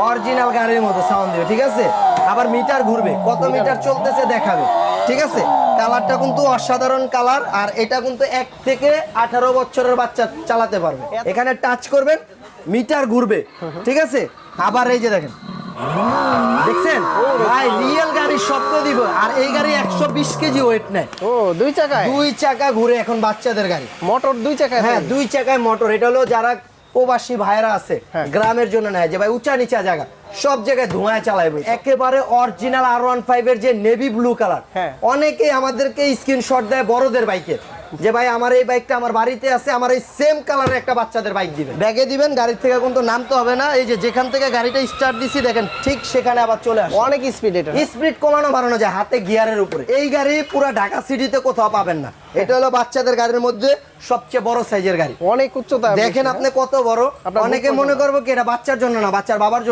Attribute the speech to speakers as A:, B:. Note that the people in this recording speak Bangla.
A: অরিজিনাল গাড়ির মতো সাউন্ড দিবে, ঠিক আছে। আবার মিটার ঘুরবে, কত মিটার চলতেছে দেখাবে, ঠিক আছে। কালারটা কিন্তু অসাধারণ কালার, আর এটা কিন্তু 1 থেকে 18 বছরের বাচ্চা চালাতে পারবে। এখানে টাচ করবেন, মিটার ঘুরবে, ঠিক আছে। আবার এই যে দেখেন, দেখছেন ভাই, রিয়েল গাড়ির স্বপ্ন দিব। আর এই গাড়ি 120 কেজি ওয়েট নেয়।
B: ও, 2 চাকায়?
A: 2 চাকা ঘুরে এখন বাচ্চাদের গাড়ি।
B: মোটর 2 চাকায়?
A: হ্যাঁ, 2 চাকায় মোটর। এটা হলো যারা প্রবাসী ভাইরা আছে, গ্রামের জন্য নেয়, যে ভাই উঁচা নিচা জায়গা সব জায়গায় ধোঁয়ায় চালাইবে। একেবারে অরিজিনাল R15 এর যে নেভি ব্লু কালার। অনেকেই আমাদেরকে স্ক্রিনশট দেয় বড়দের বাইকের, যে ভাই আমার এই বাইকটা আমার বাড়িতে আছে, আমার এই সেম কালারের একটা বাচ্চাদের বাইক দিবেন। ব্যাগে দিবেন, গাড়ি থেকে কিন্তু নামতে হবে না। এই যে যেখান থেকে গাড়িটা স্টার্ট দিছি দেখেন, ঠিক সেখানে আবার চলে আসে।
B: অনেক স্পিড। এটা
A: স্পিড কমানো বাড়ানো যায় হাতে গিয়ারের উপরে। এই গাড়ি পুরো ঢাকা সিটিতে কোথাও পাবেন না। এটা হলো বাচ্চাদের গাড়ির মধ্যে সবচেয়ে বড় সাইজের গাড়ি।
B: অনেক উচ্চতা,
A: দেখেন আপনি কত বড়। অনেকে মনে করবো কি এটা বাচ্চার জন্য না, বাচ্চার বাবার জন্য।